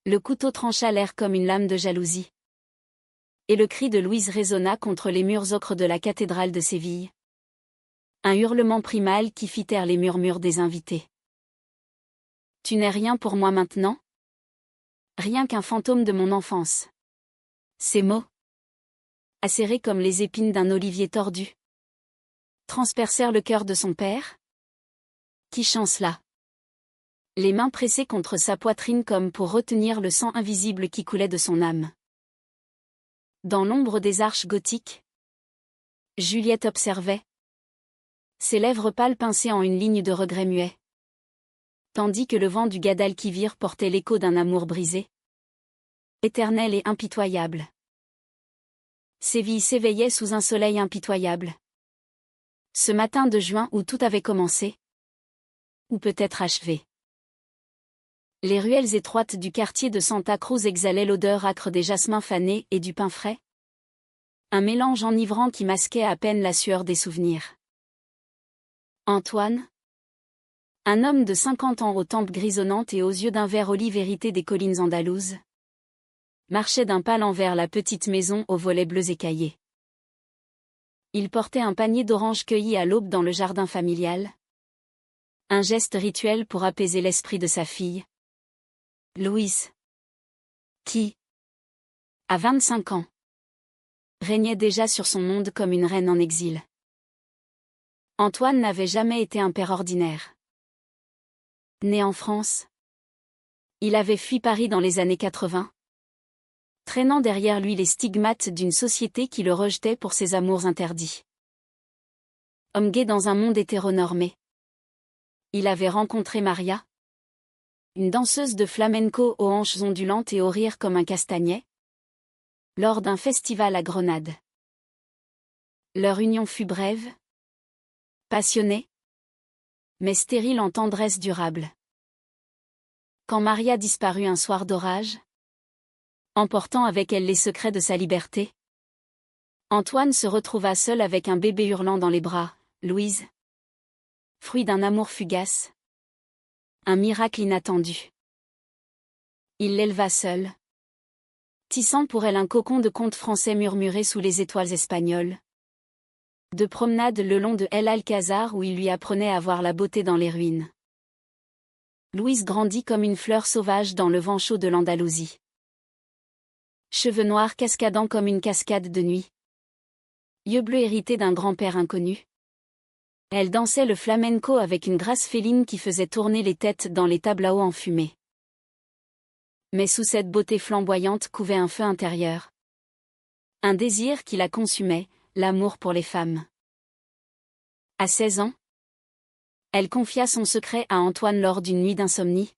Le couteau trancha l'air comme une lame de jalousie. Et le cri de Louise résonna contre les murs ocres de la cathédrale de Séville. Un hurlement primal qui fit taire les murmures des invités. Tu n'es rien pour moi maintenant? Rien qu'un fantôme de mon enfance. Ces mots, acérés comme les épines d'un olivier tordu, transpercèrent le cœur de son père, qui chancela, les mains pressées contre sa poitrine comme pour retenir le sang invisible qui coulait de son âme. Dans l'ombre des arches gothiques, Juliette observait, ses lèvres pâles pincées en une ligne de regret muet, tandis que le vent du Guadalquivir portait l'écho d'un amour brisé, éternel et impitoyable. Séville s'éveillait sous un soleil impitoyable. Ce matin de juin où tout avait commencé, ou peut-être achevé. Les ruelles étroites du quartier de Santa Cruz exhalaient l'odeur âcre des jasmins fanés et du pain frais. Un mélange enivrant qui masquait à peine la sueur des souvenirs. Antoine, un homme de 50 ans aux tempes grisonnantes et aux yeux d'un vert olive hérité des collines andalouses, marchait d'un pas lent vers la petite maison aux volets bleus écaillés. Il portait un panier d'oranges cueillies à l'aube dans le jardin familial. Un geste rituel pour apaiser l'esprit de sa fille, Louise, qui, à 25 ans, régnait déjà sur son monde comme une reine en exil. Antoine n'avait jamais été un père ordinaire. Né en France, il avait fui Paris dans les années 80, traînant derrière lui les stigmates d'une société qui le rejetait pour ses amours interdits. Homme gai dans un monde hétéronormé. Il avait rencontré Maria, une danseuse de flamenco aux hanches ondulantes et au rire comme un castagnet, lors d'un festival à Grenade. Leur union fut brève, passionnée, mais stérile en tendresse durable. Quand Maria disparut un soir d'orage, emportant avec elle les secrets de sa liberté, Antoine se retrouva seul avec un bébé hurlant dans les bras, Louise, fruit d'un amour fugace, un miracle inattendu. Il l'éleva seul, tissant pour elle un cocon de contes français murmurés sous les étoiles espagnoles, de promenades le long de El Alcázar où il lui apprenait à voir la beauté dans les ruines. Louise grandit comme une fleur sauvage dans le vent chaud de l'Andalousie. Cheveux noirs cascadant comme une cascade de nuit. Yeux bleus hérités d'un grand-père inconnu. Elle dansait le flamenco avec une grâce féline qui faisait tourner les têtes dans les tablaos enfumés. Mais sous cette beauté flamboyante couvait un feu intérieur. Un désir qui la consumait, l'amour pour les femmes. À 16 ans, elle confia son secret à Antoine lors d'une nuit d'insomnie.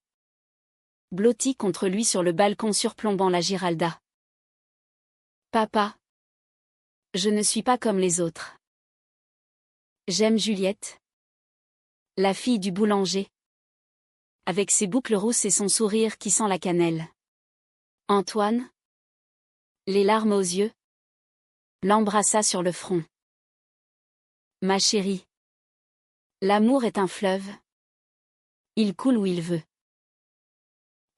Blotti contre lui sur le balcon surplombant la Giralda. Papa, je ne suis pas comme les autres. J'aime Juliette, la fille du boulanger, avec ses boucles rousses et son sourire qui sent la cannelle. Antoine, les larmes aux yeux, l'embrassa sur le front. Ma chérie, l'amour est un fleuve. Il coule où il veut.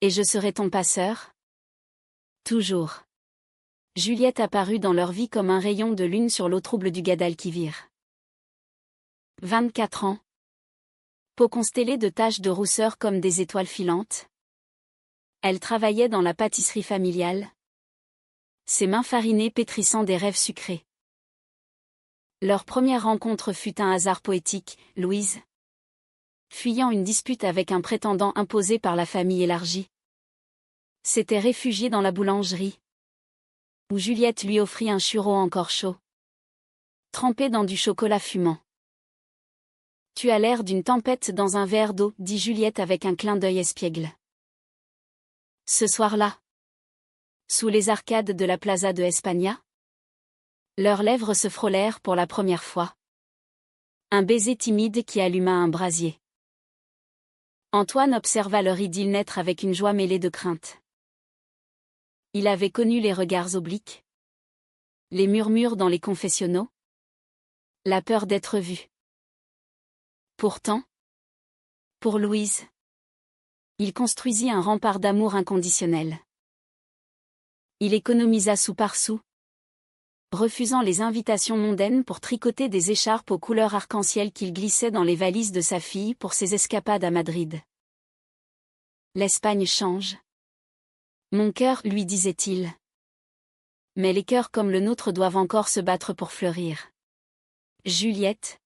Et je serai ton passeur? Toujours. Juliette apparut dans leur vie comme un rayon de lune sur l'eau trouble du Guadalquivir. 24 ans. Peau constellée de taches de rousseur comme des étoiles filantes. Elle travaillait dans la pâtisserie familiale. Ses mains farinées pétrissant des rêves sucrés. Leur première rencontre fut un hasard poétique, Louise, fuyant une dispute avec un prétendant imposé par la famille élargie, s'était réfugiée dans la boulangerie, où Juliette lui offrit un churro encore chaud, trempé dans du chocolat fumant. Tu as l'air d'une tempête dans un verre d'eau, dit Juliette avec un clin d'œil espiègle. Ce soir-là, sous les arcades de la Plaza de España, leurs lèvres se frôlèrent pour la première fois. Un baiser timide qui alluma un brasier. Antoine observa leur idylle naître avec une joie mêlée de crainte. Il avait connu les regards obliques, les murmures dans les confessionnaux, la peur d'être vu. Pourtant, pour Louise, Il construisit un rempart d'amour inconditionnel. Il économisa sou par sou, refusant les invitations mondaines pour tricoter des écharpes aux couleurs arc-en-ciel qu'il glissait dans les valises de sa fille pour ses escapades à Madrid. L'Espagne change. Mon cœur, lui disait-il. Mais les cœurs comme le nôtre doivent encore se battre pour fleurir. Juliette,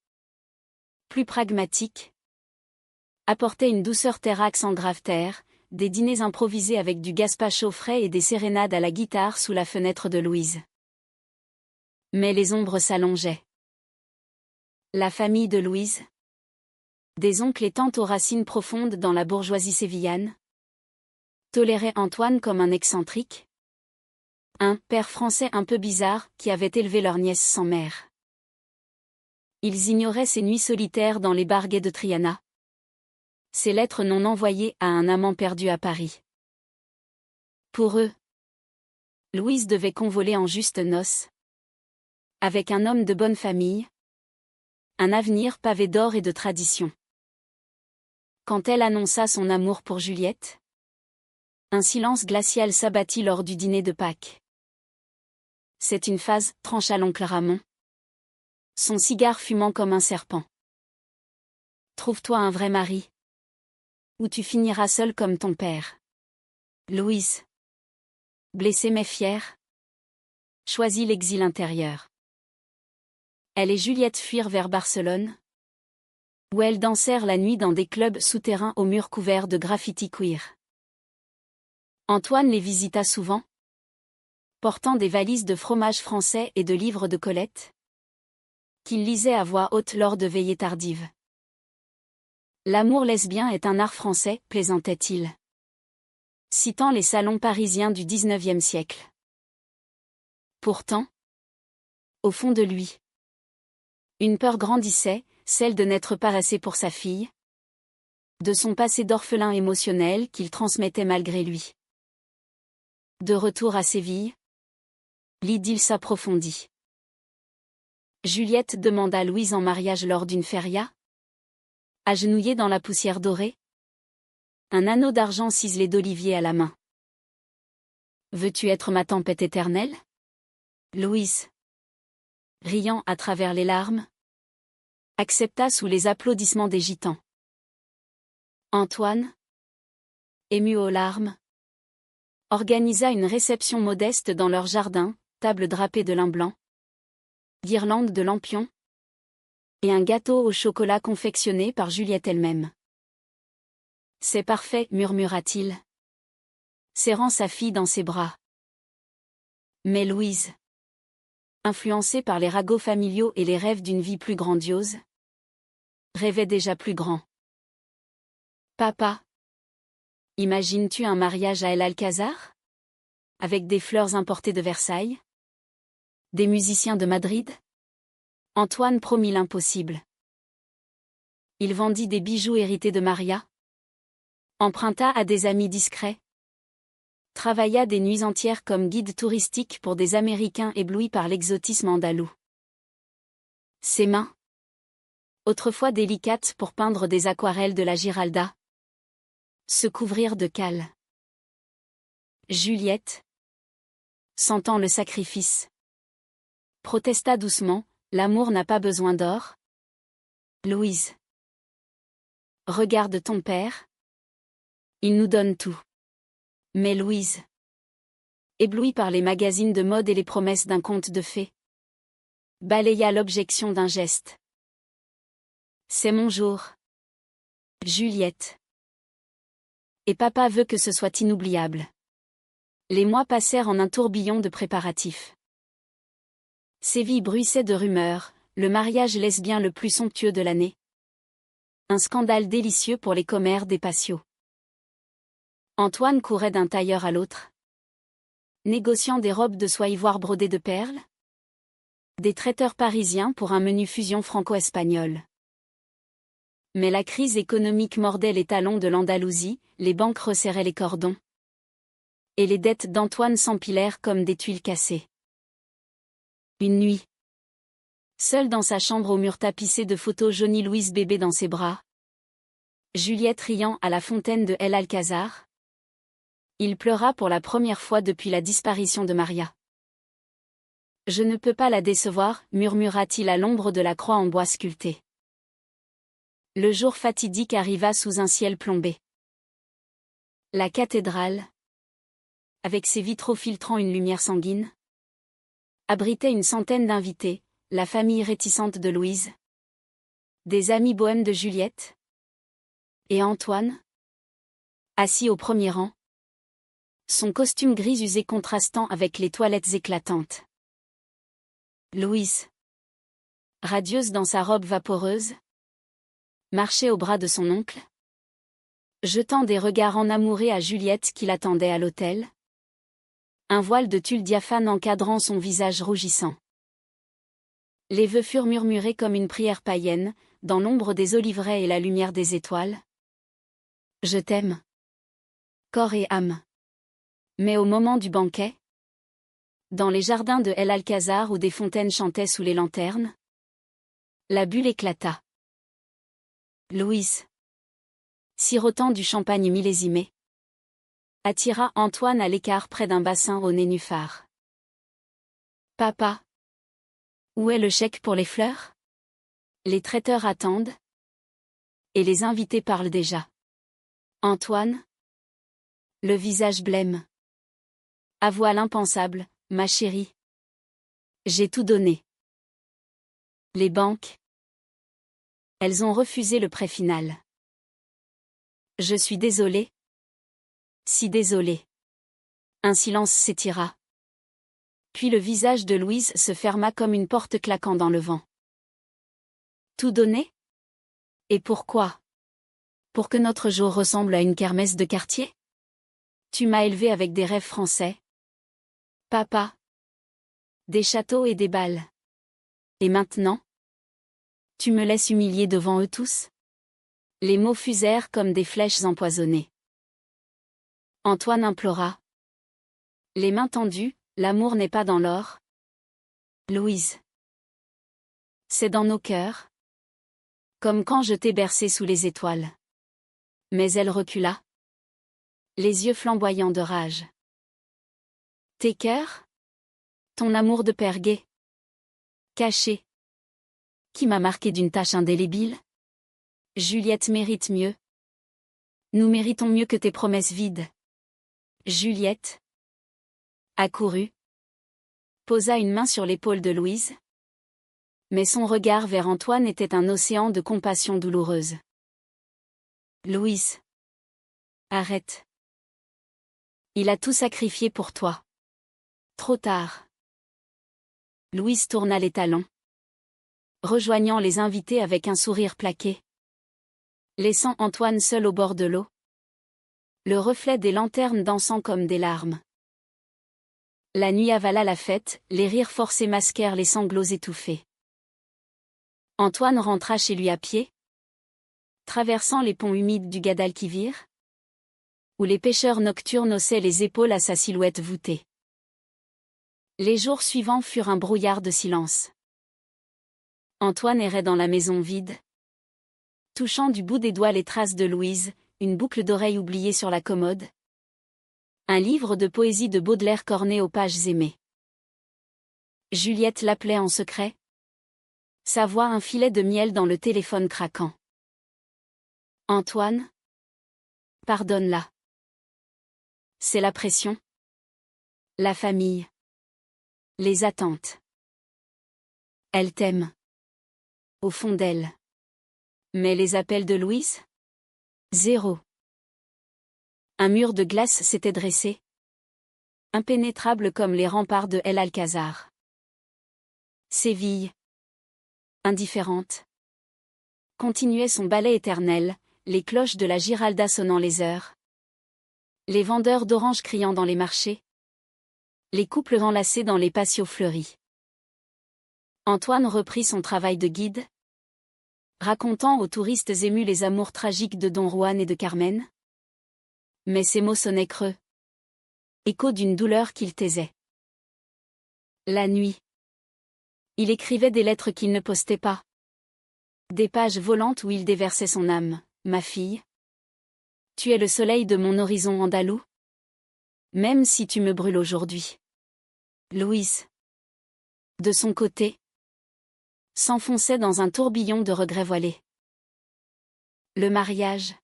plus pragmatique, apportait une douceur terrax en grave terre, des dîners improvisés avec du gazpacho frais et des sérénades à la guitare sous la fenêtre de Louise. Mais les ombres s'allongeaient. La famille de Louise. Des oncles et tantes aux racines profondes dans la bourgeoisie sévillane. Tolérait Antoine comme un excentrique. Un père français un peu bizarre qui avait élevé leur nièce sans mère. Ils ignoraient ses nuits solitaires dans les bars gays de Triana. Ses lettres non envoyées à un amant perdu à Paris. Pour eux, Louise devait convoler en justes noces. Avec un homme de bonne famille. Un avenir pavé d'or et de tradition. Quand elle annonça son amour pour Juliette, un silence glacial s'abattit lors du dîner de Pâques. C'est une phase, trancha l'oncle Ramon. Son cigare fumant comme un serpent. Trouve-toi un vrai mari. Ou tu finiras seul comme ton père. Louise. Blessée mais fière. Choisit l'exil intérieur. Elle et Juliette fuirent vers Barcelone, où elles dansèrent la nuit dans des clubs souterrains aux murs couverts de graffiti queer. Antoine les visita souvent, portant des valises de fromage français et de livres de Colette, qu'il lisait à voix haute lors de veillées tardives. L'amour lesbien est un art français, plaisantait-il, citant les salons parisiens du XIXe siècle. Pourtant, au fond de lui, une peur grandissait, celle de n'être pas assez pour sa fille, de son passé d'orphelin émotionnel qu'il transmettait malgré lui. De retour à Séville, l'idylle s'approfondit. Juliette demanda Louise en mariage lors d'une feria. Agenouillée dans la poussière dorée. Un anneau d'argent ciselé d'olivier à la main. Veux-tu être ma tempête éternelle? Louise, riant à travers les larmes, accepta sous les applaudissements des gitans. Antoine, ému aux larmes, organisa une réception modeste dans leur jardin, table drapée de lin blanc, guirlande de lampions, et un gâteau au chocolat confectionné par Juliette elle-même. C'est parfait, murmura-t-il, serrant sa fille dans ses bras. Mais Louise, influencée par les ragots familiaux et les rêves d'une vie plus grandiose, rêvait déjà plus grand. Papa, imagines-tu un mariage à El Alcázar? Avec des fleurs importées de Versailles? Des musiciens de Madrid? Antoine promit l'impossible. Il vendit des bijoux hérités de Maria, emprunta à des amis discrets, travailla des nuits entières comme guide touristique pour des Américains éblouis par l'exotisme andalou. Ses mains, autrefois délicates pour peindre des aquarelles de la Giralda, se couvrirent de cale. Juliette, sentant le sacrifice, protesta doucement, l'amour n'a pas besoin d'or. Louise, regarde ton père. Il nous donne tout. Mais Louise, éblouie par les magazines de mode et les promesses d'un conte de fées, balaya l'objection d'un geste. C'est mon jour. Juliette. Et papa veut que ce soit inoubliable. Les mois passèrent en un tourbillon de préparatifs. Séville bruissait de rumeurs, le mariage lesbien le plus somptueux de l'année. Un scandale délicieux pour les commères des patios. Antoine courait d'un tailleur à l'autre, négociant des robes de soie ivoire brodées de perles. Des traiteurs parisiens pour un menu fusion franco-espagnol. Mais la crise économique mordait les talons de l'Andalousie, les banques resserraient les cordons. Et les dettes d'Antoine s'empilèrent comme des tuiles cassées. Une nuit, seule dans sa chambre aux murs tapissés de photos Johnny Louise bébé dans ses bras, Juliette riant à la fontaine de El Alcázar. Il pleura pour la première fois depuis la disparition de Maria. Je ne peux pas la décevoir, murmura-t-il à l'ombre de la croix en bois sculpté. Le jour fatidique arriva sous un ciel plombé. La cathédrale, avec ses vitraux filtrant une lumière sanguine, abritait une centaine d'invités, la famille réticente de Louise, des amis bohèmes de Juliette, et Antoine, assis au premier rang, son costume gris usé contrastant avec les toilettes éclatantes. Louise, radieuse dans sa robe vaporeuse, marchait au bras de son oncle, jetant des regards enamourés à Juliette qui l'attendait à l'autel, un voile de tulle diaphane encadrant son visage rougissant. Les vœux furent murmurés comme une prière païenne, dans l'ombre des oliveraies et la lumière des étoiles. Je t'aime, corps et âme. Mais au moment du banquet, dans les jardins de El Alcázar où des fontaines chantaient sous les lanternes, la bulle éclata. Louise, sirotant du champagne millésimé, attira Antoine à l'écart près d'un bassin au nénuphar. Papa, où est le chèque pour les fleurs? Les traiteurs attendent. Et les invités parlent déjà. Antoine, le visage blême. Avoua l'impensable, ma chérie. J'ai tout donné. Les banques. Elles ont refusé le prêt final. Je suis désolé. Si désolé. Un silence s'étira. Puis le visage de Louise se ferma comme une porte claquant dans le vent. Tout donné? Et pourquoi? Pour que notre jour ressemble à une kermesse de quartier? Tu m'as élevé avec des rêves français. Papa. Des châteaux et des bals. Et maintenant? Tu me laisses humilier devant eux tous? Les mots fusèrent comme des flèches empoisonnées. Antoine implora. Les mains tendues, l'amour n'est pas dans l'or. Louise. C'est dans nos cœurs. Comme quand je t'ai bercée sous les étoiles. Mais elle recula. Les yeux flamboyants de rage. Tes cœurs? Ton amour de père gai. Caché. Qui m'a marqué d'une tache indélébile? Juliette mérite mieux. Nous méritons mieux que tes promesses vides. Juliette accourut, posa une main sur l'épaule de Louise. Mais son regard vers Antoine était un océan de compassion douloureuse. Louise. Arrête. Il a tout sacrifié pour toi. Trop tard. Louise tourna les talons, rejoignant les invités avec un sourire plaqué. Laissant Antoine seul au bord de l'eau. Le reflet des lanternes dansant comme des larmes. La nuit avala la fête, les rires forcés masquèrent les sanglots étouffés. Antoine rentra chez lui à pied, traversant les ponts humides du Guadalquivir, où les pêcheurs nocturnes haussaient les épaules à sa silhouette voûtée. Les jours suivants furent un brouillard de silence. Antoine errait dans la maison vide, touchant du bout des doigts les traces de Louise, une boucle d'oreille oubliée sur la commode. Un livre de poésie de Baudelaire corné aux pages aimées. Juliette l'appelait en secret. Sa voix un filet de miel dans le téléphone craquant. Antoine? Pardonne-la. C'est la pression. La famille. Les attentes. Elle t'aime. Au fond d'elle. Mais les appels de Louise? Zéro. Un mur de glace s'était dressé. Impénétrable comme les remparts de El Alcázar. Séville. Indifférente. Continuait son ballet éternel, les cloches de la Giralda sonnant les heures. Les vendeurs d'oranges criant dans les marchés. Les couples enlacés dans les patios fleuris. Antoine reprit son travail de guide, racontant aux touristes émus les amours tragiques de Don Juan et de Carmen. Mais ses mots sonnaient creux. Écho d'une douleur qu'il taisait. La nuit. Il écrivait des lettres qu'il ne postait pas. Des pages volantes où il déversait son âme, ma fille. Tu es le soleil de mon horizon andalou. Même si tu me brûles aujourd'hui. Louise. De son côté, s'enfonçait dans un tourbillon de regrets voilés. Le mariage,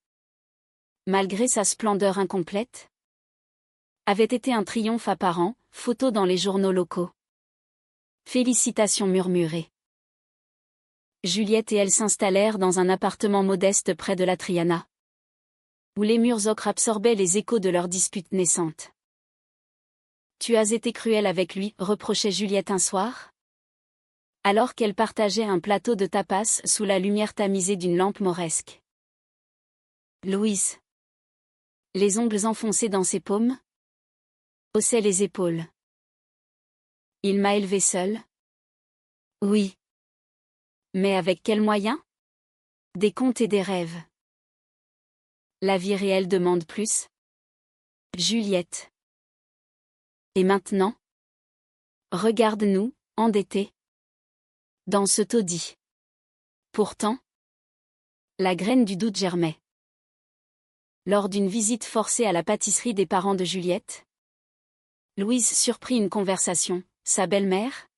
malgré sa splendeur incomplète, avait été un triomphe apparent, photo dans les journaux locaux. Félicitations murmurées. Juliette et elle s'installèrent dans un appartement modeste près de la Triana, où les murs ocre absorbaient les échos de leur dispute naissante. Tu as été cruel avec lui, reprochait Juliette un soir, alors qu'elle partageait un plateau de tapas sous la lumière tamisée d'une lampe mauresque. Louise, les ongles enfoncés dans ses paumes, haussait les épaules. Il m'a élevée seule. Oui. Mais avec quels moyens? Des contes et des rêves. La vie réelle demande plus. Juliette. Et maintenant? Regarde-nous, endettés. Dans ce taudis. Pourtant, la graine du doute germait. Lors d'une visite forcée à la pâtisserie des parents de Juliette, Louise surprit une conversation. Sa belle-mère?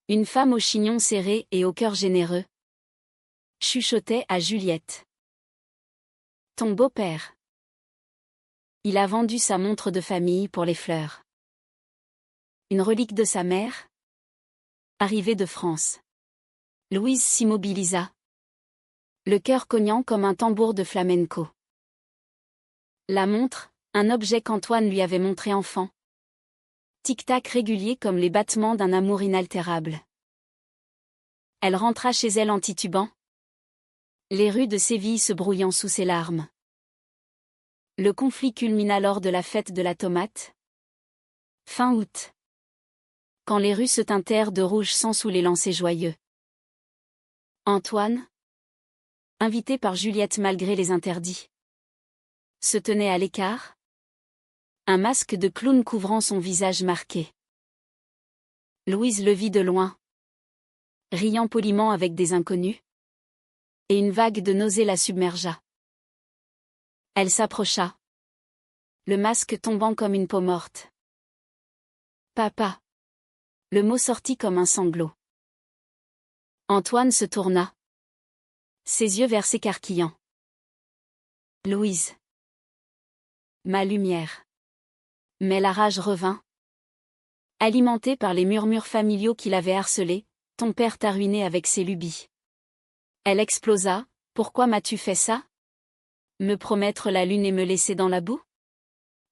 Une femme au chignon serré et au cœur généreux, chuchotait à Juliette. Ton beau-père. Il a vendu sa montre de famille pour les fleurs. Une relique de sa mère? Arrivée de France. Louise s'immobilisa, le cœur cognant comme un tambour de flamenco. La montre, un objet qu'Antoine lui avait montré enfant. Tic-tac régulier comme les battements d'un amour inaltérable. Elle rentra chez elle en titubant, les rues de Séville se brouillant sous ses larmes. Le conflit culmina lors de la fête de la tomate. Fin août. Quand les rues se teintèrent de rouge sang sous les lancers joyeux. Antoine, invité par Juliette malgré les interdits, se tenait à l'écart, un masque de clown couvrant son visage marqué. Louise le vit de loin, riant poliment avec des inconnus, et une vague de nausée la submergea. Elle s'approcha, le masque tombant comme une peau morte. Papa. Le mot sortit comme un sanglot. Antoine se tourna, ses yeux verts s'écarquillant. Louise. Ma lumière. Mais la rage revint. Alimentée par les murmures familiaux qui l'avaient harcelée, ton père t'a ruiné avec ses lubies. Elle explosa, pourquoi m'as-tu fait ça? Me promettre la lune et me laisser dans la boue?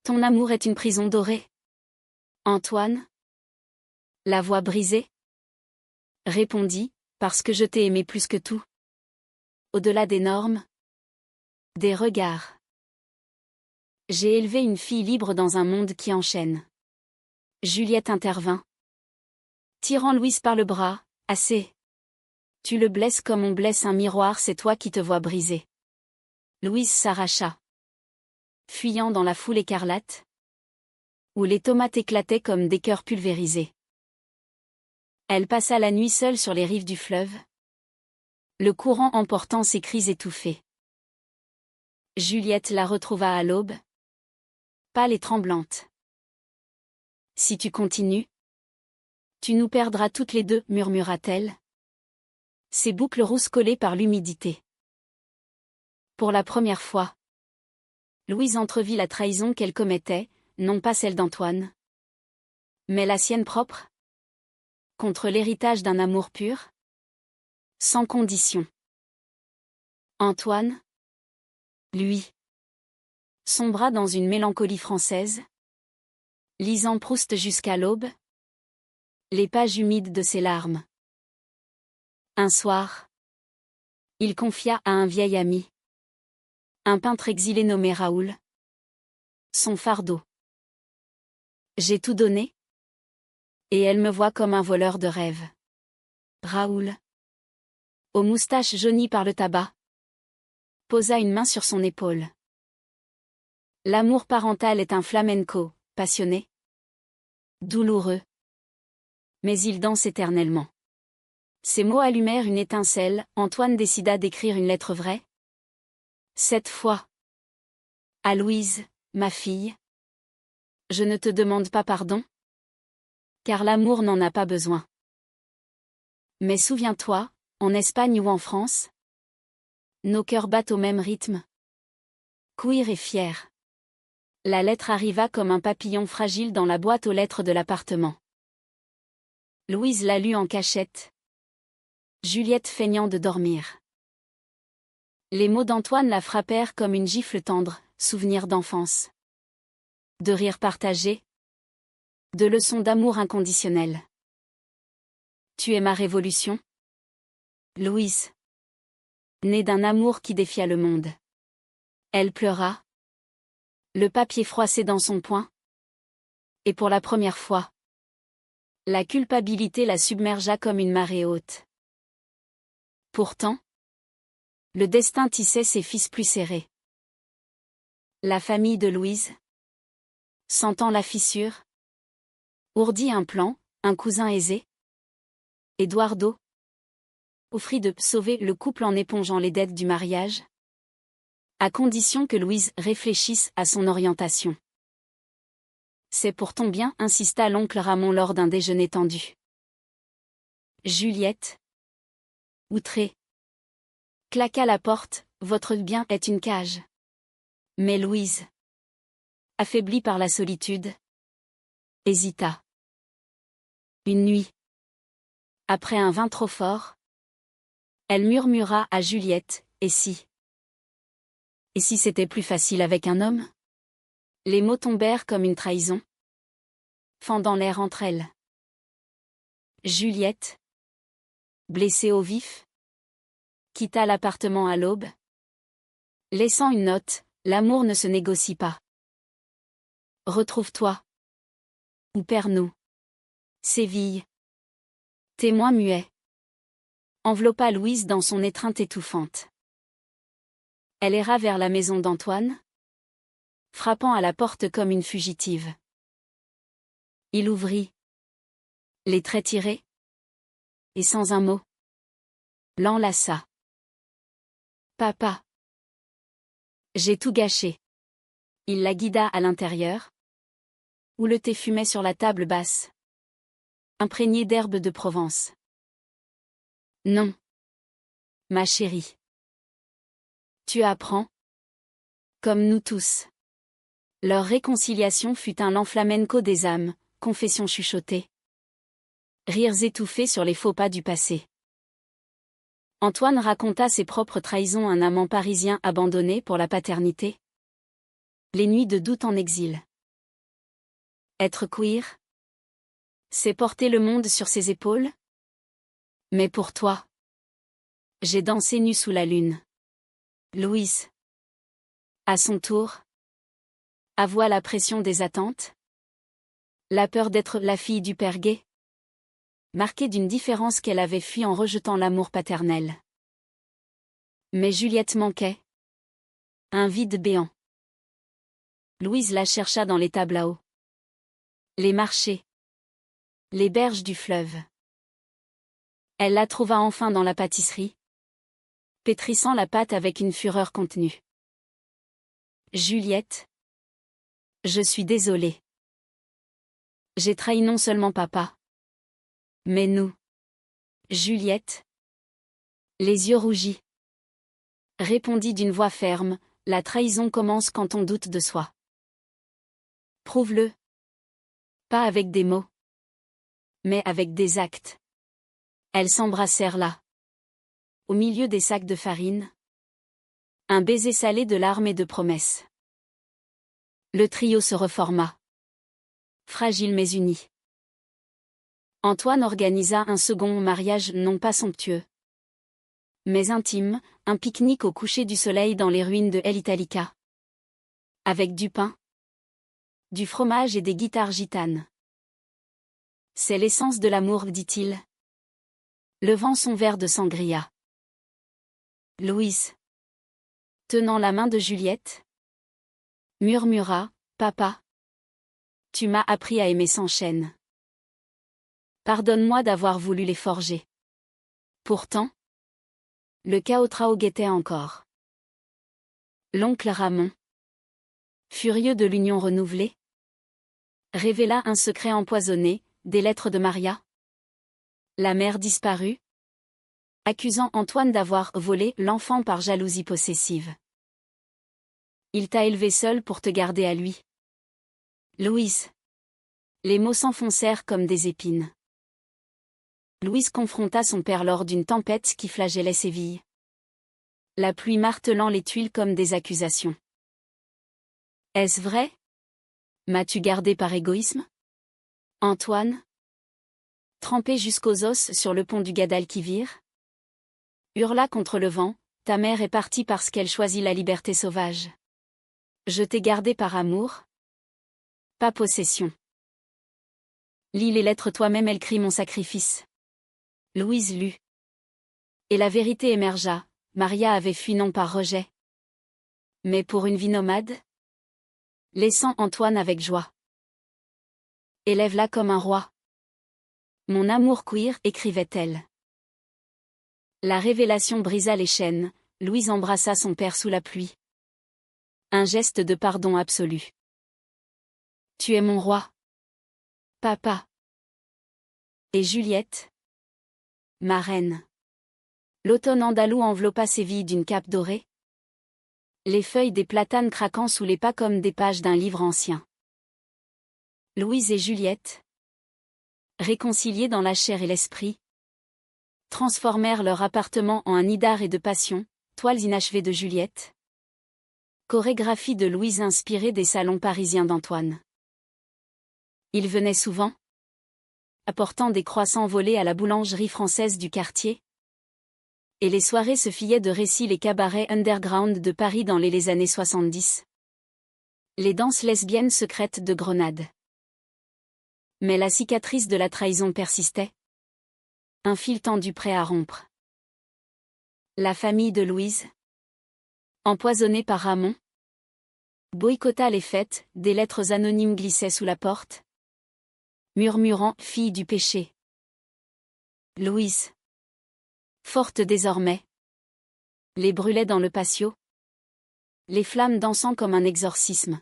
Ton amour est une prison dorée. Antoine? La voix brisée? Répondit, parce que je t'ai aimé plus que tout. Au-delà des normes? Des regards. J'ai élevé une fille libre dans un monde qui enchaîne. Juliette intervint, tirant Louise par le bras. Assez. Tu le blesses comme on blesse un miroir, c'est toi qui te vois brisé. Louise s'arracha, fuyant dans la foule écarlate, où les tomates éclataient comme des cœurs pulvérisés. Elle passa la nuit seule sur les rives du fleuve, le courant emportant ses cris étouffés. Juliette la retrouva à l'aube, pâle et tremblante. Si tu continues, tu nous perdras toutes les deux, murmura-t-elle, ses boucles rousses collées par l'humidité. Pour la première fois, Louise entrevit la trahison qu'elle commettait, non pas celle d'Antoine, mais la sienne propre, contre l'héritage d'un amour pur, sans condition. Antoine, lui, sombra dans une mélancolie française, lisant Proust jusqu'à l'aube, les pages humides de ses larmes. Un soir, il confia à un vieil ami, un peintre exilé nommé Raoul, son fardeau. J'ai tout donné, et elle me voit comme un voleur de rêves. Raoul, aux moustaches jaunies par le tabac, posa une main sur son épaule. L'amour parental est un flamenco, passionné, douloureux, mais il danse éternellement. Ces mots allumèrent une étincelle. Antoine décida d'écrire une lettre vraie, Cette fois. À Louise, ma fille. Je ne te demande pas pardon. Car l'amour n'en a pas besoin. Mais souviens-toi, en Espagne ou en France, nos cœurs battent au même rythme. Queer et fier. La lettre arriva comme un papillon fragile dans la boîte aux lettres de l'appartement. Louise la lut en cachette. Juliette feignant de dormir. Les mots d'Antoine la frappèrent comme une gifle tendre, souvenir d'enfance. De rire partagé. De leçons d'amour inconditionnel. Tu es ma révolution. Louise. Née d'un amour qui défia le monde. Elle pleura. Le papier froissé dans son poing. Et pour la première fois, la culpabilité la submergea comme une marée haute. Pourtant, le destin tissait ses fils plus serrés. La famille de Louise, sentant la fissure, ourdit un plan, un cousin aisé. Eduardo offrit de sauver le couple en épongeant les dettes du mariage, à condition que Louise réfléchisse à son orientation. C'est pour ton bien, insista l'oncle Ramon lors d'un déjeuner tendu. Juliette, outrée, claqua la porte, votre bien est une cage. Mais Louise, affaiblie par la solitude, hésita. Une nuit, après un vin trop fort, elle murmura à Juliette, et si c'était plus facile avec un homme? Les mots tombèrent comme une trahison, fendant l'air entre elles. Juliette, blessée au vif, quitta l'appartement à l'aube, laissant une note, l'amour ne se négocie pas. Retrouve-toi. Ou perds-nous. Séville. Témoin muet. Enveloppa Louise dans son étreinte étouffante. Elle erra vers la maison d'Antoine, frappant à la porte comme une fugitive. Il ouvrit. Les traits tirés. Et sans un mot. L'enlaça. Papa. J'ai tout gâché. Il la guida à l'intérieur, où le thé fumait sur la table basse, imprégné d'herbes de Provence. Non. Ma chérie. Tu apprends. Comme nous tous. Leur réconciliation fut un lent flamenco des âmes, confessions chuchotées. Rires étouffés sur les faux pas du passé. Antoine raconta ses propres trahisons à un amant parisien abandonné pour la paternité. Les nuits de doute en exil. Être queer, c'est porter le monde sur ses épaules. Mais pour toi, j'ai dansé nue sous la lune. Louise. À son tour, avoua la pression des attentes. La peur d'être la fille du père gay. Marquée d'une différence qu'elle avait fui en rejetant l'amour paternel. Mais Juliette manquait. Un vide béant. Louise la chercha dans les tables à eau. Les marchés. Les berges du fleuve. Elle la trouva enfin dans la pâtisserie, pétrissant la pâte avec une fureur contenue. Juliette. Je suis désolée. J'ai trahi non seulement papa, mais nous. Juliette. Les yeux rougis. Répondit d'une voix ferme, la trahison commence quand on doute de soi. Prouve-le. Pas avec des mots, mais avec des actes. Elles s'embrassèrent là. Au milieu des sacs de farine. Un baiser salé de larmes et de promesses. Le trio se reforma. Fragile mais uni. Antoine organisa un second mariage non pas somptueux, mais intime, un pique-nique au coucher du soleil dans les ruines de El Italica. Avec du pain, du fromage et des guitares gitanes. C'est l'essence de l'amour, dit-il, levant son verre de sangria. Louise, tenant la main de Juliette, murmura, papa, tu m'as appris à aimer sans chaîne. Pardonne-moi d'avoir voulu les forger. Pourtant, le chaos guettait encore. L'oncle Ramon, furieux de l'union renouvelée, révéla un secret empoisonné, des lettres de Maria. La mère disparut, accusant Antoine d'avoir volé l'enfant par jalousie possessive. Il t'a élevé seul pour te garder à lui. Louise. Les mots s'enfoncèrent comme des épines. Louise confronta son père lors d'une tempête qui flagellait Séville. La pluie martelant les tuiles comme des accusations. Est-ce vrai? M'as-tu gardé par égoïsme? Antoine? Trempé jusqu'aux os sur le pont du Guadalquivir? Hurla contre le vent, ta mère est partie parce qu'elle choisit la liberté sauvage. Je t'ai gardé par amour? Pas possession. Lis les lettres toi-même, elle crie mon sacrifice. Louise lut. Et la vérité émergea, Maria avait fui non par rejet, mais pour une vie nomade, laissant Antoine avec joie. Élève-la comme un roi. Mon amour queer, écrivait-elle. La révélation brisa les chaînes, Louise embrassa son père sous la pluie. Un geste de pardon absolu. Tu es mon roi. Papa. Et Juliette? Ma reine. L'automne andalou enveloppa Séville d'une cape dorée. Les feuilles des platanes craquant sous les pas comme des pages d'un livre ancien. Louise et Juliette, réconciliés dans la chair et l'esprit, transformèrent leur appartement en un nid d'art et de passion, toiles inachevées de Juliette. Chorégraphie de Louise inspirée des salons parisiens d'Antoine. Il venait souvent, apportant des croissants volés à la boulangerie française du quartier. Et les soirées se fiaient de récits les cabarets underground de Paris dans les années 70. Les danses lesbiennes secrètes de Grenade. Mais la cicatrice de la trahison persistait. Un fil tendu prêt à rompre. La famille de Louise, empoisonnée par Ramon, boycotta les fêtes, des lettres anonymes glissaient sous la porte, murmurant « fille du péché ». Louise, forte désormais, les brûlait dans le patio, les flammes dansant comme un exorcisme.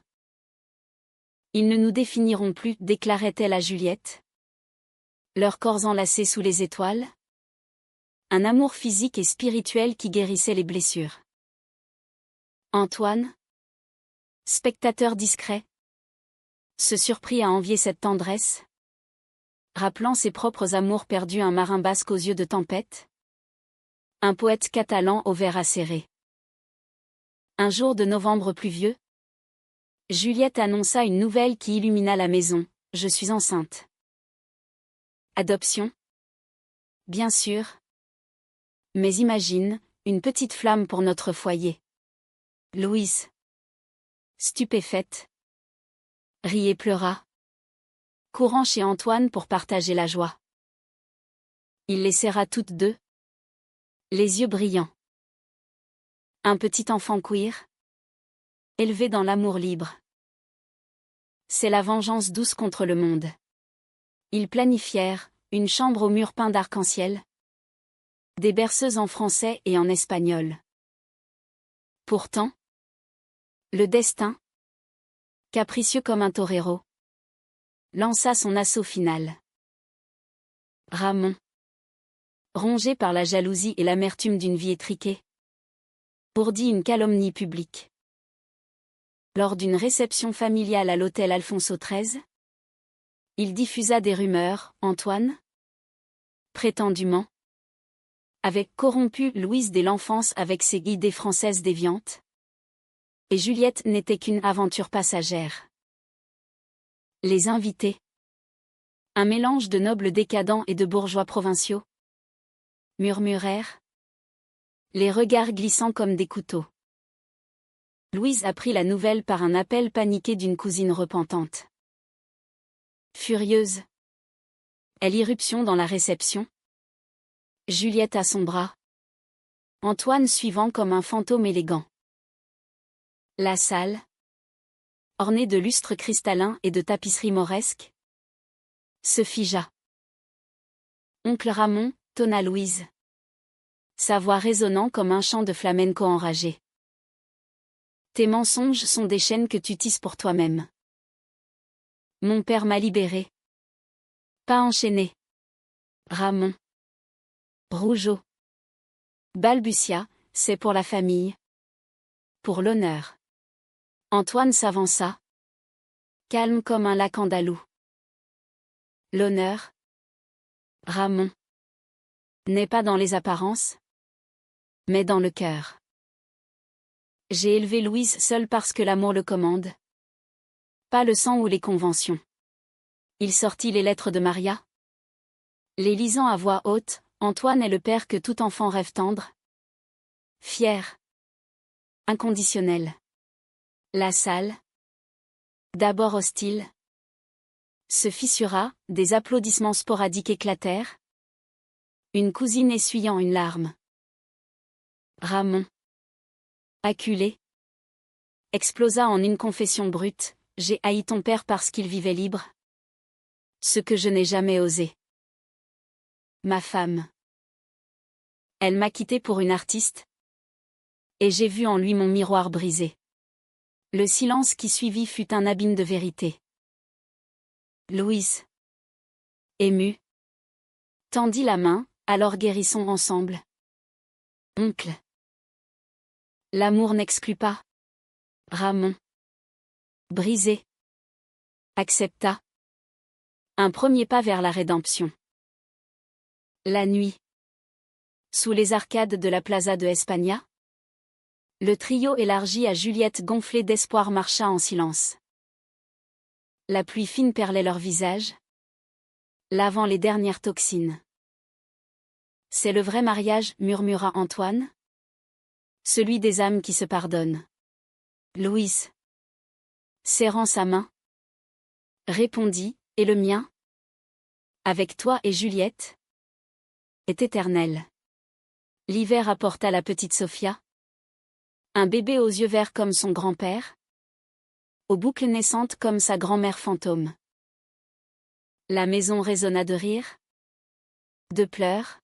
Ils ne nous définiront plus, déclarait-elle à Juliette. Leurs corps enlacés sous les étoiles. Un amour physique et spirituel qui guérissait les blessures. Antoine, spectateur discret, se surprit à envier cette tendresse, rappelant ses propres amours perdus, un marin basque aux yeux de tempête, un poète catalan au vers acéré. Un jour de novembre pluvieux, Juliette annonça une nouvelle qui illumina la maison, « Je suis enceinte. » Adoption? Bien sûr. Mais imagine, une petite flamme pour notre foyer. Louise, stupéfaite, rit et pleura, courant chez Antoine pour partager la joie. Il les serra toutes deux, les yeux brillants. Un petit enfant queer, élevé dans l'amour libre. C'est la vengeance douce contre le monde. Ils planifièrent une chambre aux murs peints d'arc-en-ciel, des berceuses en français et en espagnol. Pourtant, le destin, capricieux comme un torero, lança son assaut final. Ramon, rongé par la jalousie et l'amertume d'une vie étriquée, ourdit une calomnie publique. Lors d'une réception familiale à l'hôtel Alfonso XIII, il diffusa des rumeurs, Antoine, prétendument, avait corrompu Louise dès l'enfance avec ses idées françaises déviantes, et Juliette n'était qu'une aventure passagère. Les invités, un mélange de nobles décadents et de bourgeois provinciaux, murmurèrent, les regards glissant comme des couteaux. Louise apprit la nouvelle par un appel paniqué d'une cousine repentante. Furieuse, elle irruption dans la réception. Juliette à son bras. Antoine suivant comme un fantôme élégant. La salle, ornée de lustres cristallins et de tapisseries mauresques, se figea. Oncle Ramon, tonna Louise. Sa voix résonnant comme un chant de flamenco enragé. Tes mensonges sont des chaînes que tu tisses pour toi-même. Mon père m'a libéré. Pas enchaîné. Ramon. Rougeau. Balbutia, c'est pour la famille. Pour l'honneur. Antoine s'avança. Calme comme un lac andalou. L'honneur. Ramon. N'est pas dans les apparences, mais dans le cœur. J'ai élevé Louise seule parce que l'amour le commande. Pas le sang ou les conventions. Il sortit les lettres de Maria. Les lisant à voix haute, Antoine est le père que tout enfant rêve tendre. Fier. Inconditionnel. La salle. D'abord hostile. Se fissura, des applaudissements sporadiques éclatèrent. Une cousine essuyant une larme. Ramon. Acculé. Explosa en une confession brute, j'ai haï ton père parce qu'il vivait libre. Ce que je n'ai jamais osé. Ma femme. Elle m'a quitté pour une artiste. Et j'ai vu en lui mon miroir brisé. Le silence qui suivit fut un abîme de vérité. Louise. Émue. Tendit la main, alors guérissons ensemble. Oncle. L'amour n'exclut pas. Ramon. Brisé. Accepta. Un premier pas vers la rédemption. La nuit. Sous les arcades de la Plaza de España. Le trio élargi à Juliette gonflée d'espoir marcha en silence. La pluie fine perlait leurs visages, lavant les dernières toxines. C'est le vrai mariage, murmura Antoine. Celui des âmes qui se pardonnent. Louise. Serrant sa main. Répondit, et le mien? Avec toi et Juliette? Est éternel. L'hiver apporta la petite Sophia. Un bébé aux yeux verts comme son grand-père. Aux boucles naissantes comme sa grand-mère fantôme. La maison résonna de rires. De pleurs.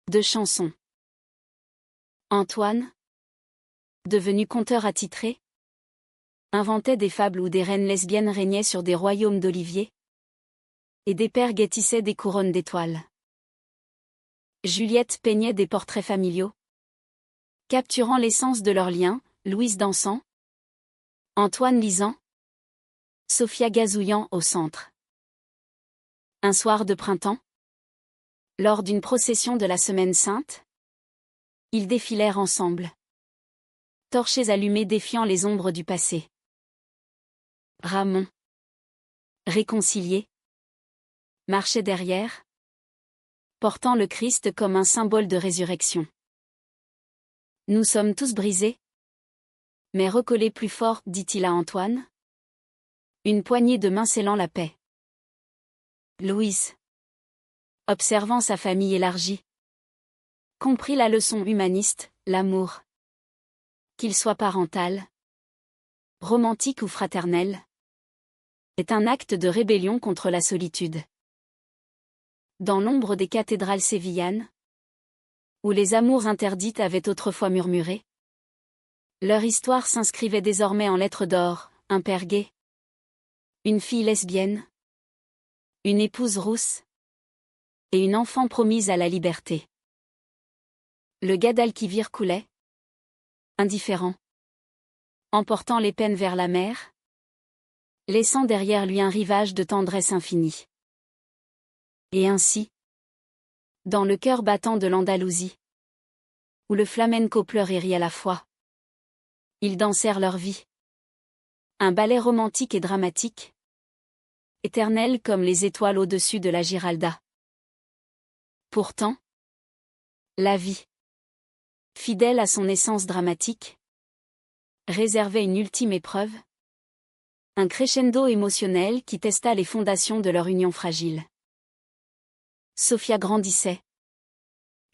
De chansons. Antoine, devenu conteur attitré, inventait des fables où des reines lesbiennes régnaient sur des royaumes d'oliviers, et des pères guettissaient des couronnes d'étoiles. Juliette peignait des portraits familiaux, capturant l'essence de leurs liens, Louise dansant, Antoine lisant, Sophia gazouillant au centre. Un soir de printemps, lors d'une procession de la Semaine Sainte, ils défilèrent ensemble. Torches allumées défiant les ombres du passé. Ramon. Réconcilié. Marchait derrière. Portant le Christ comme un symbole de résurrection. Nous sommes tous brisés. Mais recollés plus fort, dit-il à Antoine. Une poignée de mains scellant la paix. Louise. Observant sa famille élargie. Comprit la leçon humaniste, l'amour. Qu'il soit parental, romantique ou fraternel, est un acte de rébellion contre la solitude. Dans l'ombre des cathédrales sévillanes, où les amours interdites avaient autrefois murmuré, leur histoire s'inscrivait désormais en lettres d'or, un père gay, une fille lesbienne, une épouse rousse, et une enfant promise à la liberté. Le Guadalquivir coulait, indifférent, emportant les peines vers la mer, laissant derrière lui un rivage de tendresse infinie. Et ainsi, dans le cœur battant de l'Andalousie, où le flamenco pleure et rit à la fois, ils dansèrent leur vie. Un ballet romantique et dramatique, éternel comme les étoiles au-dessus de la Giralda. Pourtant, la vie, fidèle à son essence dramatique, réservait une ultime épreuve, un crescendo émotionnel qui testa les fondations de leur union fragile. Sophia grandissait.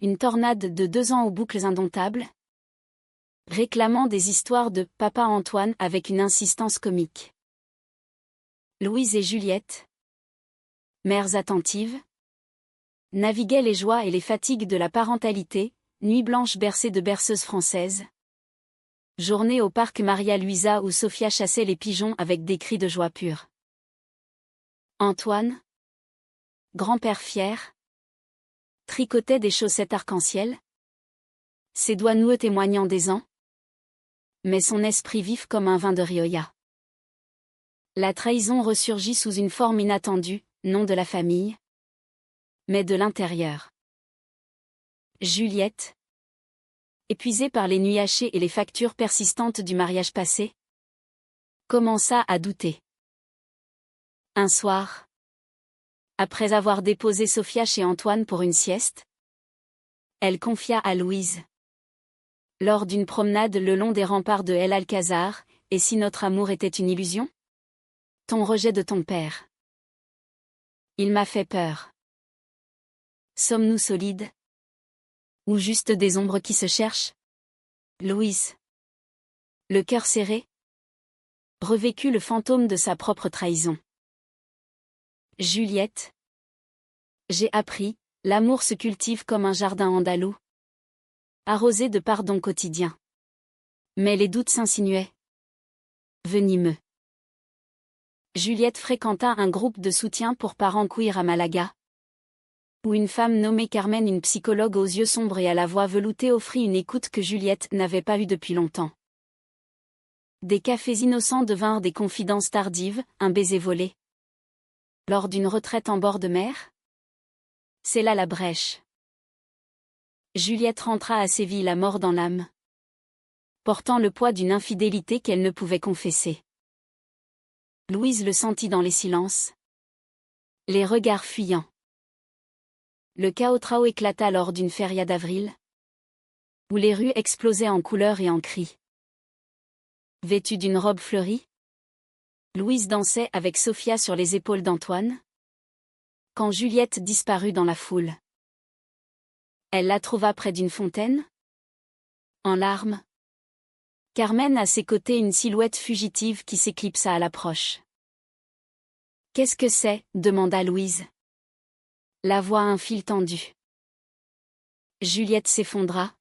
Une tornade de 2 ans aux boucles indomptables, réclamant des histoires de « Papa Antoine » avec une insistance comique. Louise et Juliette, mères attentives, naviguaient les joies et les fatigues de la parentalité, nuit blanche bercée de berceuses françaises, Journée au parc Maria Luisa où Sofia chassait les pigeons avec des cris de joie pure. Antoine, grand-père fier, tricotait des chaussettes arc-en-ciel, ses doigts noueux témoignant des ans, mais son esprit vif comme un vin de Rioja. La trahison ressurgit sous une forme inattendue, non de la famille, mais de l'intérieur. Juliette, épuisée par les nuits hachées et les factures persistantes du mariage passé, commença à douter. Un soir, après avoir déposé Sofia chez Antoine pour une sieste, elle confia à Louise. Lors d'une promenade le long des remparts de El Alcázar, et si notre amour était une illusion? Ton rejet de ton père. Il m'a fait peur. Sommes-nous solides? Ou juste des ombres qui se cherchent? Louise, le cœur serré, revécut le fantôme de sa propre trahison. Juliette, j'ai appris, l'amour se cultive comme un jardin andalou, arrosé de pardons quotidiens. Mais les doutes s'insinuaient. Venimeux. Juliette fréquenta un groupe de soutien pour parents queer à Malaga, où une femme nommée Carmen, une psychologue aux yeux sombres et à la voix veloutée, offrit une écoute que Juliette n'avait pas eue depuis longtemps. Des cafés innocents devinrent des confidences tardives, un baiser volé. Lors d'une retraite en bord de mer? C'est là la brèche. Juliette rentra à Séville la mort dans l'âme, portant le poids d'une infidélité qu'elle ne pouvait confesser. Louise le sentit dans les silences, les regards fuyants. Le chaos éclata lors d'une feria d'avril, où les rues explosaient en couleurs et en cris. Vêtue d'une robe fleurie, Louise dansait avec Sofia sur les épaules d'Antoine, quand Juliette disparut dans la foule. Elle la trouva près d'une fontaine, en larmes. Carmen à ses côtés, une silhouette fugitive qui s'éclipsa à l'approche. « Qu'est-ce que c'est » demanda Louise. La voix à un fil tendu. Juliette s'effondra,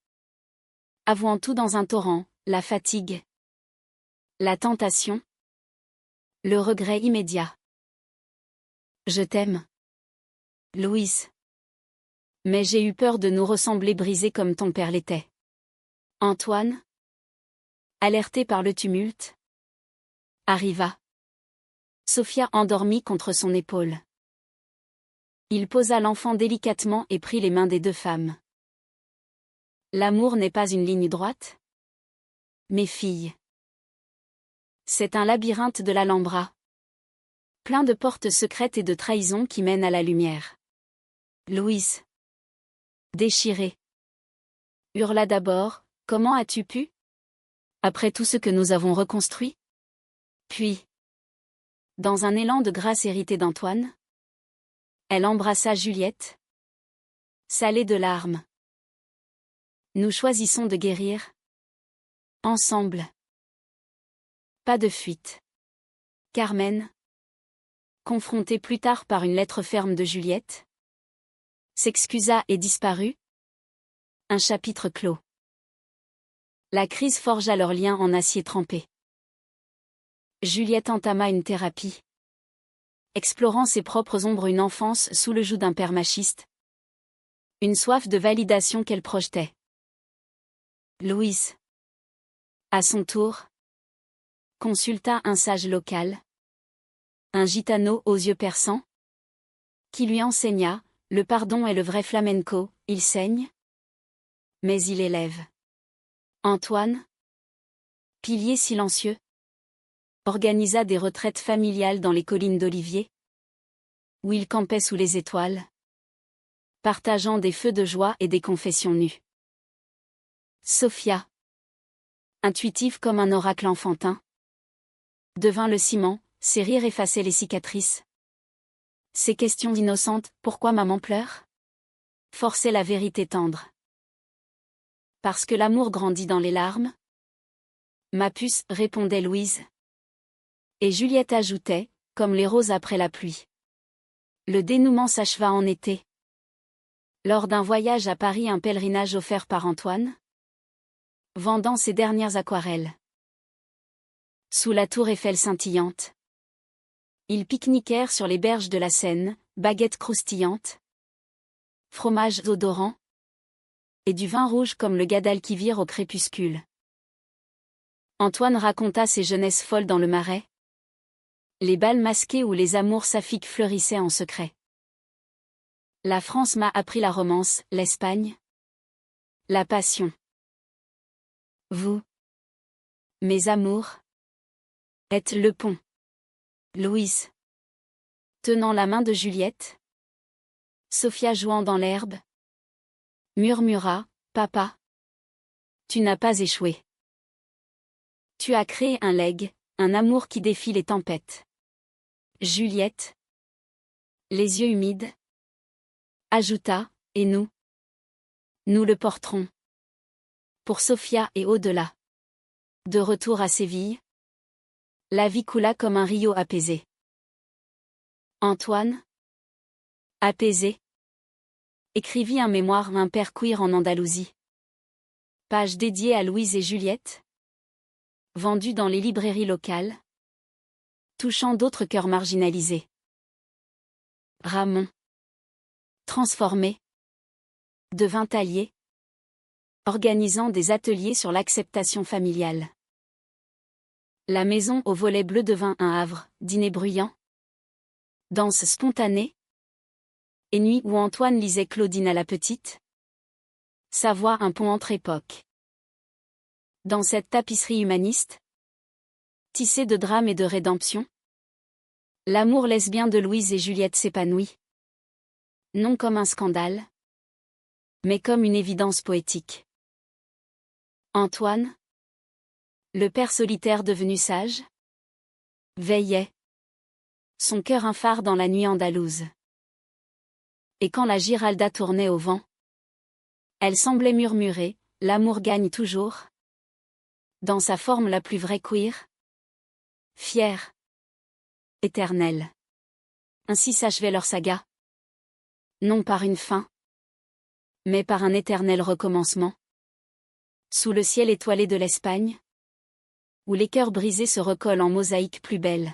avouant tout dans un torrent, la fatigue, la tentation, le regret immédiat. Je t'aime, Louise. Mais j'ai eu peur de nous ressembler brisés comme ton père l'était. Antoine, alerté par le tumulte, arriva. Sofia endormie contre son épaule. Il posa l'enfant délicatement et prit les mains des deux femmes. L'amour n'est pas une ligne droite? Mes filles. C'est un labyrinthe de l'Alhambra, plein de portes secrètes et de trahisons qui mènent à la lumière. Louise, déchirée, hurla d'abord, « Comment as-tu pu? Après tout ce que nous avons reconstruit? » Puis, dans un élan de grâce hérité d'Antoine, elle embrassa Juliette, salée de larmes. Nous choisissons de guérir. Ensemble. Pas de fuite. Carmen, confrontée plus tard par une lettre ferme de Juliette, s'excusa et disparut. Un chapitre clos. La crise forgea leur lien en acier trempé. Juliette entama une thérapie, explorant ses propres ombres, une enfance sous le joug d'un père machiste, une soif de validation qu'elle projetait. Louise, à son tour, consulta un sage local, un gitano aux yeux perçants, qui lui enseigna, le pardon est le vrai flamenco, il saigne, mais il élève. Antoine, pilier silencieux, organisa des retraites familiales dans les collines d'Olivier, où il campait sous les étoiles, partageant des feux de joie et des confessions nues. Sofia, intuitive comme un oracle enfantin, devint le ciment, ses rires effaçaient les cicatrices. Ses questions innocentes, pourquoi maman pleure? Forçaient la vérité tendre. Parce que l'amour grandit dans les larmes? Ma puce, répondait Louise. Et Juliette ajoutait, comme les roses après la pluie. Le dénouement s'acheva en été. Lors d'un voyage à Paris, un pèlerinage offert par Antoine, vendant ses dernières aquarelles. Sous la tour Eiffel scintillante, ils pique-niquèrent sur les berges de la Seine, baguettes croustillantes, fromages odorants, et du vin rouge comme le Guadalquivir au crépuscule. Antoine raconta ses jeunesses folles dans le Marais, les bals masqués où les amours saphiques fleurissaient en secret. La France m'a appris la romance, l'Espagne, la passion. Vous, mes amours, êtes le pont. Louise, tenant la main de Juliette. Sophia jouant dans l'herbe, murmura, papa, tu n'as pas échoué. Tu as créé un legs, un amour qui défie les tempêtes. Juliette, les yeux humides, ajouta, et nous le porterons. Pour Sophia et au-delà. De retour à Séville, la vie coula comme un rio apaisé. Antoine, apaisé, écrivit un mémoire Un père queer en Andalousie. Page dédiée à Louise et Juliette, vendue dans les librairies locales, touchant d'autres cœurs marginalisés. Ramon, transformé, devint allié, organisant des ateliers sur l'acceptation familiale. La maison au volet bleu devint un havre, dîner bruyant, danse spontanée, et nuit où Antoine lisait Claudine à la petite. Sa voix un pont entre époques. Dans cette tapisserie humaniste, tissée de drame et de rédemption, l'amour lesbien de Louise et Juliette s'épanouit. Non comme un scandale, mais comme une évidence poétique. Antoine, le père solitaire devenu sage, veillait, son cœur un phare dans la nuit andalouse. Et quand la Giralda tournait au vent, elle semblait murmurer, l'amour gagne toujours. Dans sa forme la plus vraie queer, fière, éternelle. Ainsi s'achevait leur saga. Non par une fin, mais par un éternel recommencement. Sous le ciel étoilé de l'Espagne, où les cœurs brisés se recollent en mosaïque plus belle.